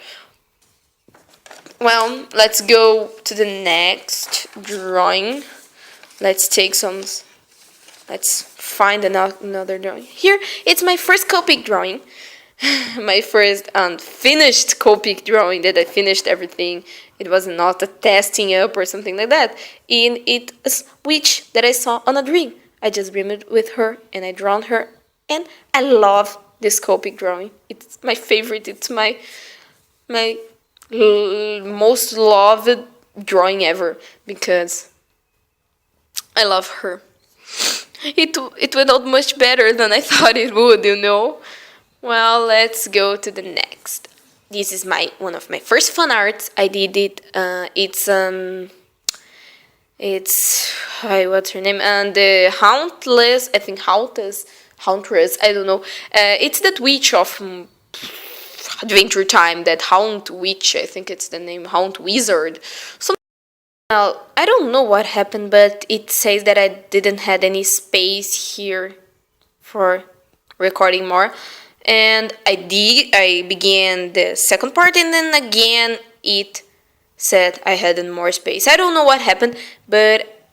Well, let's go to the next drawing. Let's take some. Let's find another drawing. Here, it's my first Copic drawing. My first unfinished Copic drawing that I finished everything. It was not a testing up or something like that. And it is witch that I saw on a dream. I just dreamed with her and I drawn her. And I love this Copic drawing. It's my favorite. It's my most loved drawing ever because I love her. It went out much better than I thought it would, you know. Well, let's go to the next. This is one of my first fan arts. I did it. It's what's her name? And the Hauntless. I think Hauntress. I don't know. It's that witch of Adventure Time. That Haunt Witch. I think it's the name. Haunt Wizard. Well, I don't know what happened, but it says that I didn't had any space here for recording more. And I began the second part, and then again it said I had more space. I don't know what happened, but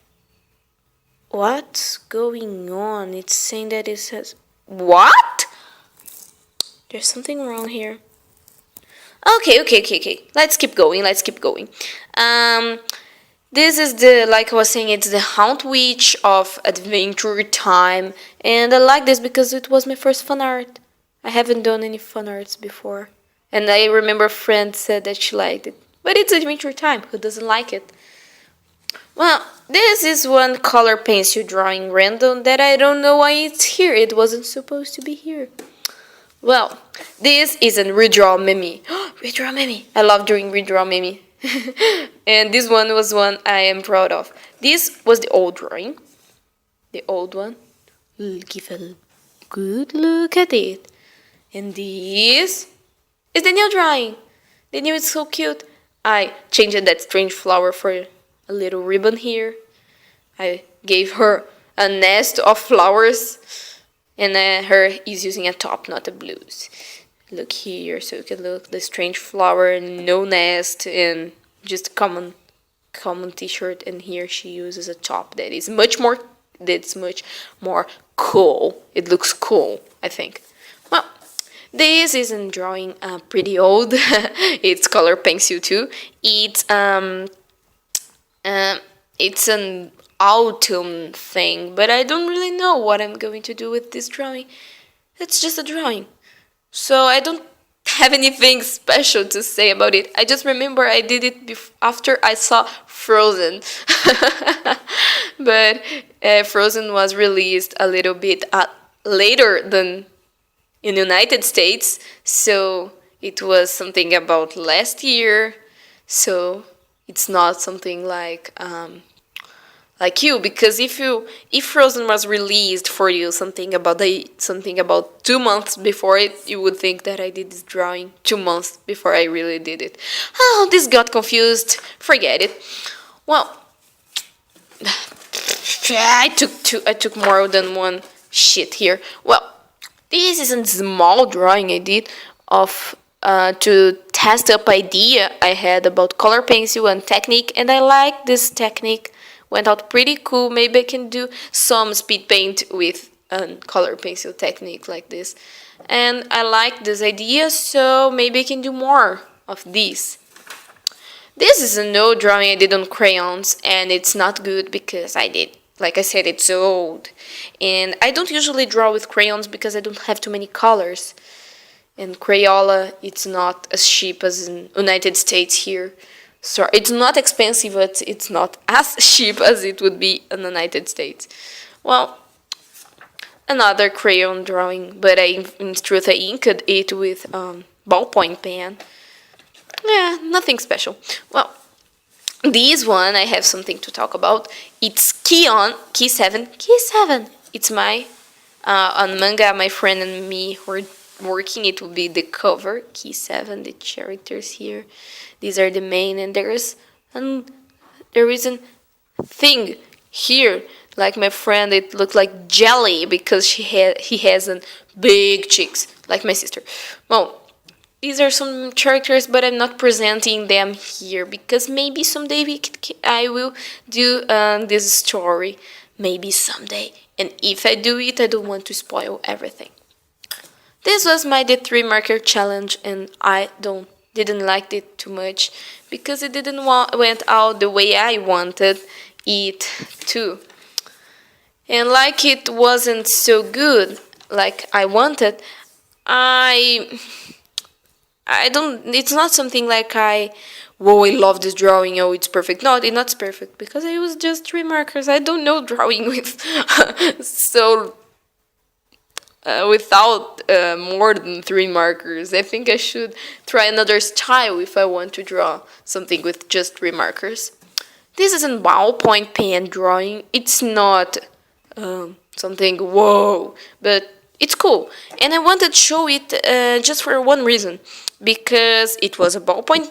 what's going on? It's saying that it says what? There's something wrong here. Okay. Let's keep going. This is like I was saying, it's the Haunt Witch of Adventure Time, and I like this because it was my first fan art. I haven't done any fan arts before. And I remember a friend said that she liked it. But it's Adventure Time. Who doesn't like it? Well, this is one color pencil drawing random that I don't know why it's here. It wasn't supposed to be here. Well, this is a redraw meme. Redraw meme. I love doing redraw meme. And this one was one I am proud of. This was the old drawing. The old one. Give a good look at it. And this is the new drawing. The new is so cute. I changed that strange flower for a little ribbon here. I gave her a nest of flowers. And her is using a top, not a blues. Look here, so you can look the strange flower, no nest, and just common t-shirt. And here she uses a top that is much more cool. It looks cool, I think. Well, this isn't drawing pretty old. It's color pencil too. It's an autumn thing, but I don't really know what I'm going to do with this drawing. It's just a drawing, so I don't have anything special to say about it. I just remember I did it after I saw Frozen. But Frozen was released a little bit later than in the United States, so it was something about last year, so it's not something like you, because if Frozen was released for you something about 2 months before it, you would think that I did this drawing 2 months before I really did it. Oh, this got confused. Forget it. Well, I took more than one shit here. Well, this is a small drawing I did of to test up idea I had about color pencil and technique, and I like this technique. Went out pretty cool. Maybe I can do some speed paint with a color pencil technique like this. And I like this idea, so maybe I can do more of these. This is an old drawing I did on crayons, and it's not good because I did like I said, it's old. And I don't usually draw with crayons because I don't have too many colors. And Crayola, it's not as cheap as in United States here. So it's not expensive, but it's not as cheap as it would be in the United States. Well, another crayon drawing, but in truth I inked it with ballpoint pen. Yeah, nothing special. Well, this one I have something to talk about. It's Key 7. Key 7. It's my on manga. My friend and me were working. It will be the cover. Key 7. The characters here. These are the main, and there is a thing here. Like my friend, it looked like jelly because he has a big cheeks, like my sister. Well, these are some characters, but I'm not presenting them here because maybe someday I will do this story. Maybe someday. And if I do it, I don't want to spoil everything. This was my D3 marker challenge, and I didn't like it too much because it didn't went out the way I wanted it to. And like it wasn't so good like I wanted, I don't. It's not something like whoa, I love this drawing. Oh, it's perfect. No, it's not perfect because I was just 3 markers. I don't know drawing with without more than 3 markers. I think I should try another style if I want to draw something with just 3 markers. This is a ballpoint pen drawing. It's not something whoa, but it's cool. And I wanted to show it just for one reason, because it was a ballpoint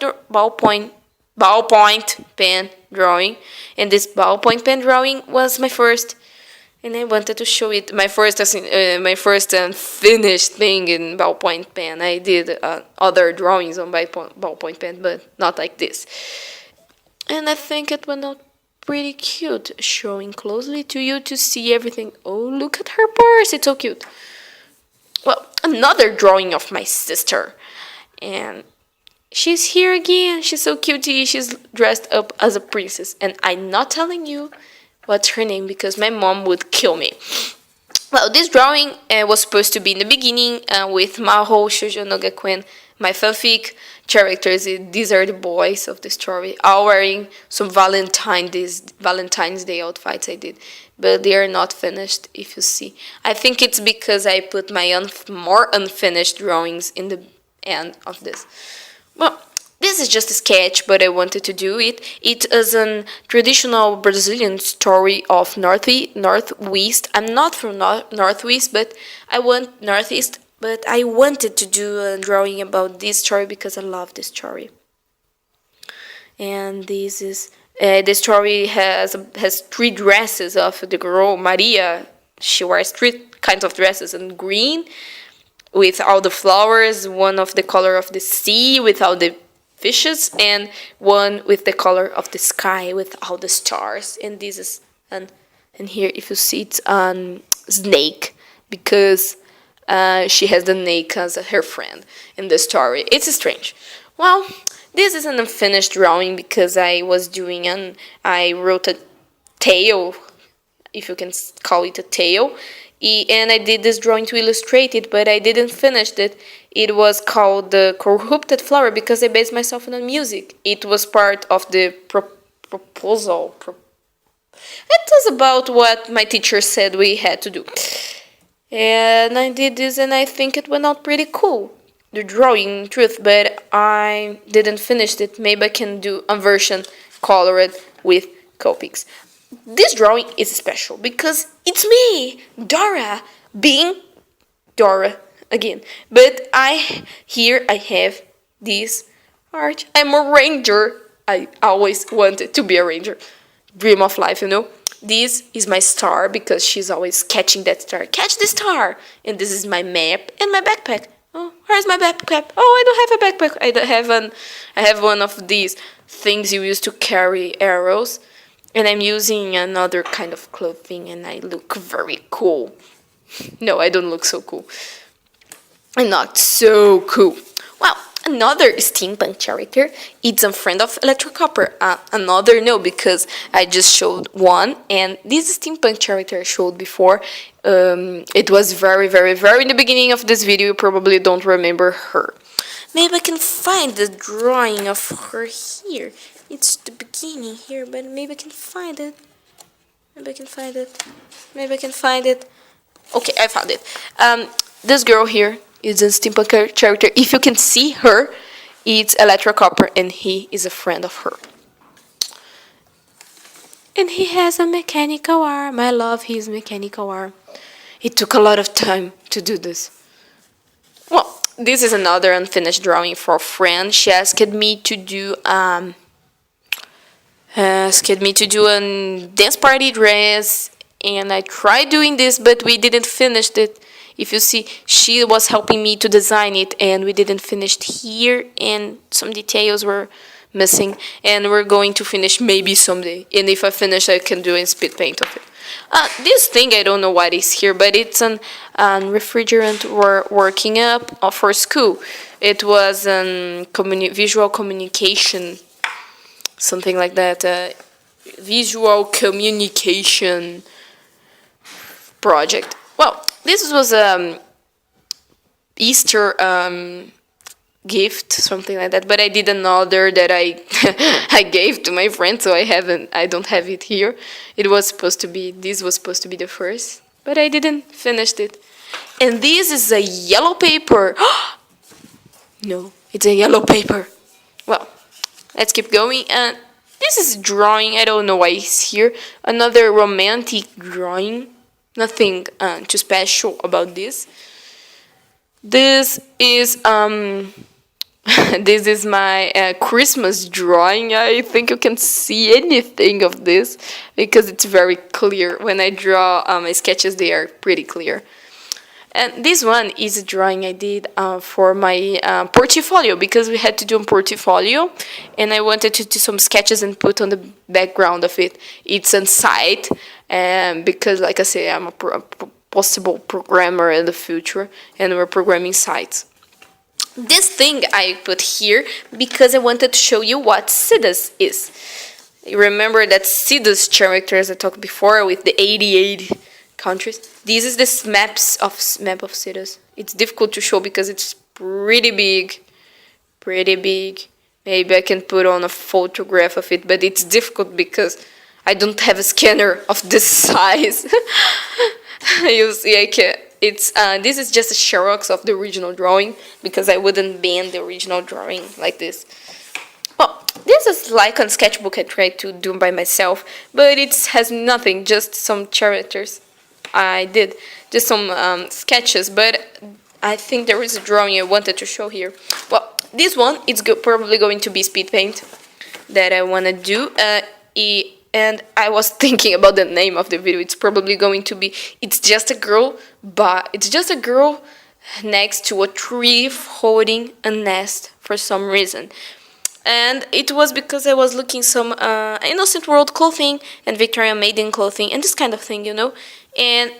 pen drawing, and this ballpoint pen drawing was my first, and I wanted to show it my first finished thing in ballpoint pen. I did other drawings on ballpoint pen, but not like this. And I think it went out pretty cute, showing closely to you to see everything. Oh, look at her purse, it's so cute. Well, another drawing of my sister, and she's here again. She's so cutie. She's dressed up as a princess, and I'm not telling you what's her name because my mom would kill me. Well, this drawing was supposed to be in the beginning with Maho Shoujo no Gakuen, my fanfic characters. These are the boys of the story, all wearing some Valentine's Day outfits I did, but they are not finished. If you see, I think it's because I put my more unfinished drawings in the end of this. Well, this is just a sketch, but I wanted to do it. It is a traditional Brazilian story of Northwest. I'm not from Northwest, but I want Northeast. But I wanted to do a drawing about this story because I love this story. And this is the story has 3 dresses of the girl Maria. She wears 3 kinds of dresses, in green with all the flowers, one of the color of the sea with all the fishes, and one with the color of the sky with all the stars. And this is and here, if you see, it's snake because she has the snake as her friend in the story. It's strange. Well, this is an unfinished drawing because I wrote a tale, if you can call it a tale, and I did this drawing to illustrate it, but I didn't finish it. It was called The Corrupted Flower because I based myself on music. It was part of the proposal. It was about what my teacher said we had to do. And I did this, and I think it went out pretty cool, the drawing, in truth, but I didn't finish it. Maybe I can do a version colored with Copics. This drawing is special because it's me, Dora, being Dora again. But here I have this art. I'm a ranger. I always wanted to be a ranger. Dream of life, you know. This is my star because she's always catching that star. Catch the star! And this is my map and my backpack. Oh, where's my backpack? Oh, I don't have a backpack. I have one of these things you use to carry arrows. And I'm using another kind of clothing and I look very cool. No, I don't look so cool. I'm not so cool. Well, another steampunk character. It's a friend of Electrocopper. Another no, because I just showed one, and this steampunk character I showed before. It was very, very, very in the beginning of this video. You probably don't remember her. Maybe I can find the drawing of her here. It's the beginning here, but maybe I can find it. Maybe I can find it. Maybe I can find it. Okay, I found it. This girl here is a steampunk character. If you can see her, it's Electrocopper, and he is a friend of her. And he has a mechanical arm. I love his mechanical arm. It took a lot of time to do this. Well, this is another unfinished drawing for a friend. She asked me to do a dance party dress, and I tried doing this, but we didn't finish it. If you see, she was helping me to design it, and we didn't finish here, and some details were missing, and we're going to finish maybe someday. And if I finish, I can do a speed paint of it. This thing, I don't know what is here, but it's an refrigerant we're working up for school. It was visual communication, something like that. Visual communication project. Well, this was Easter gift, something like that. But I did another that I I gave to my friend, so I don't have it here. This was supposed to be the first, but I didn't finish it. And this is a yellow paper. No, it's a yellow paper. Well, let's keep going. And this is drawing. I don't know why it's here. Another romantic drawing. Nothing too special about this. This is this is my Christmas drawing. I think you can see anything of this because it's very clear. When I draw my sketches, they are pretty clear. And this one is a drawing I did for my portfolio, because we had to do a portfolio, and I wanted to do some sketches and put on the background of it. It's on site, because, like I say, I'm a possible programmer in the future, and we're programming sites. This thing I put here because I wanted to show you what sice is. You remember that sice characters I talked before with the 88 countries. This is this map of sice. It's difficult to show because it's pretty big. Maybe I can put on a photograph of it, but it's difficult because I don't have a scanner of this size. You see, I can't. This is just a xerox of the original drawing because I wouldn't bend the original drawing like this. Well, this is like a sketchbook I tried to do by myself, but it has nothing, just some characters. I did just some sketches, but I think there is a drawing I wanted to show here. Well, this one is probably going to be speed paint that I want to do. And I was thinking about the name of the video. It's probably going to be It's Just a Girl, but it's just a girl next to a tree holding a nest for some reason. And it was because I was looking some Innocent World clothing and Victorian Maiden clothing and this kind of thing, you know. And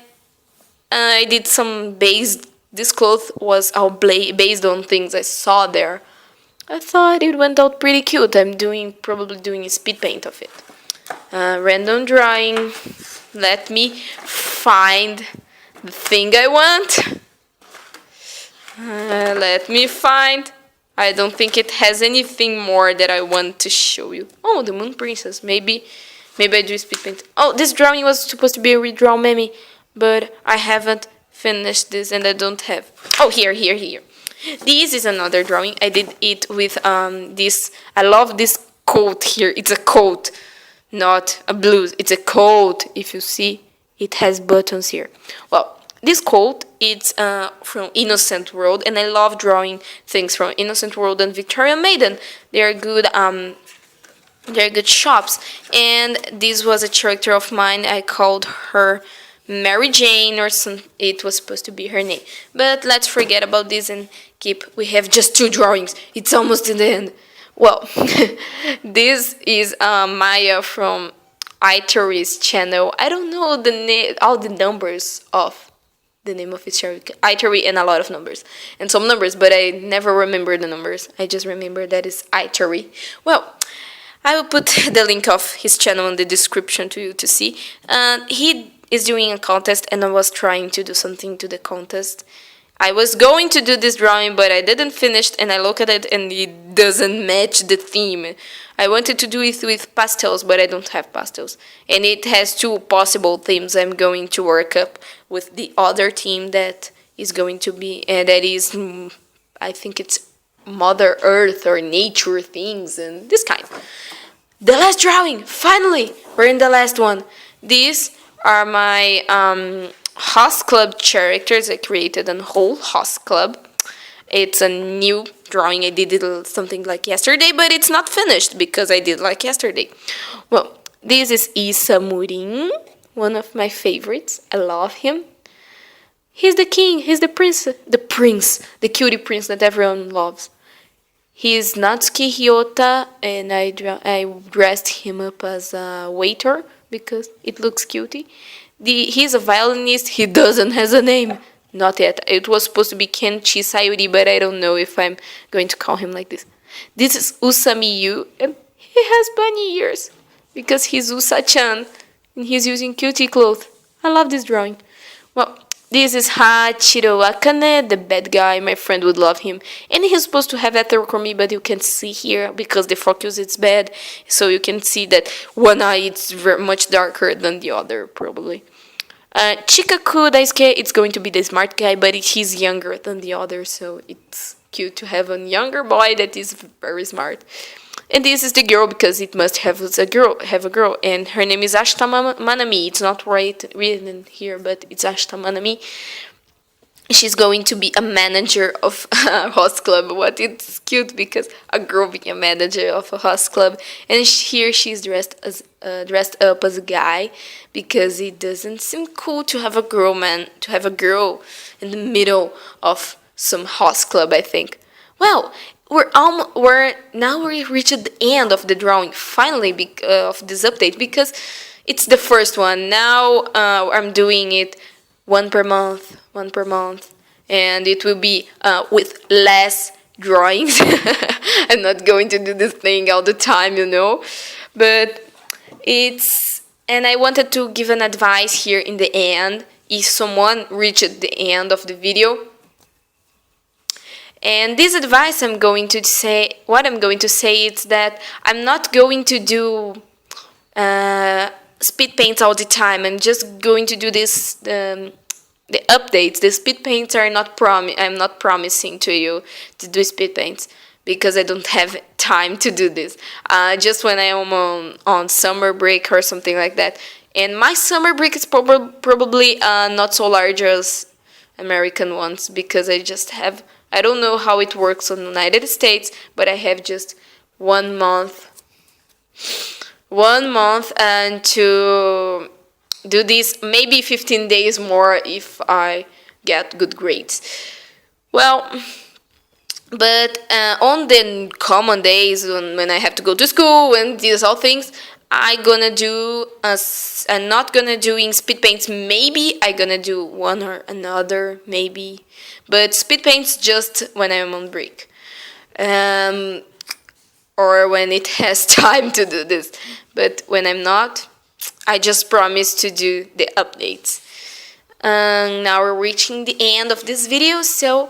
I did some this cloth was all based on things I saw there. I thought it went out pretty cute. I'm probably doing a speed paint of it. Random drawing. Let me find the thing I want. Let me find. I don't think it has anything more that I want to show you. Oh, the Moon Princess. Maybe I do speed paint. Oh, this drawing was supposed to be a redraw meme, but I haven't finished this and I don't have. Oh, here. This is another drawing. I did it with this. I love this coat here. It's a coat, not a blouse. It's a coat. If you see, it has buttons here. Well, this coat, it's from Innocent World, and I love drawing things from Innocent World and Victorian Maiden. They are good shops. And this was a character of mine. I called her Mary Jane, or some. It was supposed to be her name. But let's forget about this and keep. We have just 2 drawings. It's almost in the end. Well, this is Maya from Iteri's channel. I don't know all the numbers of the name of his channel. Itery and a lot of numbers. And some numbers, but I never remember the numbers. I just remember that it's Itery. Well, I will put the link of his channel in the description to you to see. He is doing a contest, and I was trying to do something to the contest. I was going to do this drawing, but I didn't finish, and I look at it and it doesn't match the theme. I wanted to do it with pastels, but I don't have pastels. And it has two possible themes I'm going to work up with the other team that is going to be, and that is, I think it's Mother Earth or nature things and this kind. The last drawing, finally, we're in the last one. These are my host club characters. I created a whole host club. It's a new drawing. I did it something like yesterday, but it's not finished because I did like yesterday. Well, this is Isamurin, one of my favorites. I love him. He's the king. He's the prince, the cutie prince that everyone loves. He's Natsuki Hyota, and I dressed him up as a waiter because it looks cutie. He's a violinist. He doesn't has a name. Not yet. It was supposed to be Kenchi Sayuri, but I don't know if I'm going to call him like this. This is Usami-yu, and he has bunny ears because he's Usa-chan, and he's using cutie clothes. I love this drawing. Well, this is Hachiro Akane, the bad guy. My friend would love him. And he's supposed to have heterochromy, but you can see here because the focus is bad. So you can see that one eye is very much darker than the other, probably. Chikaku Daisuke, it's going to be the smart guy, but he's younger than the other, so it's cute to have a younger boy that is very smart. And this is the girl because it must have a girl, and her name is Ashita Manami. It's not written here, but it's Ashita Manami. She's going to be a manager of a host club. What it's cute because a girl being a manager of a host club, and here she's dressed up as a guy because it doesn't seem cool to have a girl in the middle of some host club. I think. Well, we reached the end of the drawing finally of this update because it's the first one. Now I'm doing it one per month, and it will be with less drawings. I'm not going to do this thing all the time, but and I wanted to give an advice here in the end if someone reached the end of the video. And this advice what I'm going to say is that I'm not going to do speed paints all the time. I'm just going to do this, the updates. The speed paints are I'm not promising to you to do speed paints because I don't have time to do this. Just when I am on summer break or something like that. And my summer break is probably not so large as American ones because I don't know how it works in the United States, but I have just 1 month. 1 month and to do this, maybe 15 days more if I get good grades. Well, but on the common days when I have to go to school and these all things, I'm not gonna do in speed paints. Maybe I'm gonna do one or another, maybe. But speed paints just when I'm on break. Or when it has time to do this. But when I'm not, I just promise to do the updates. Now we're reaching the end of this video, so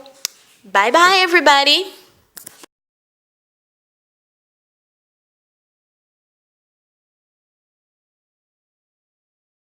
bye bye everybody!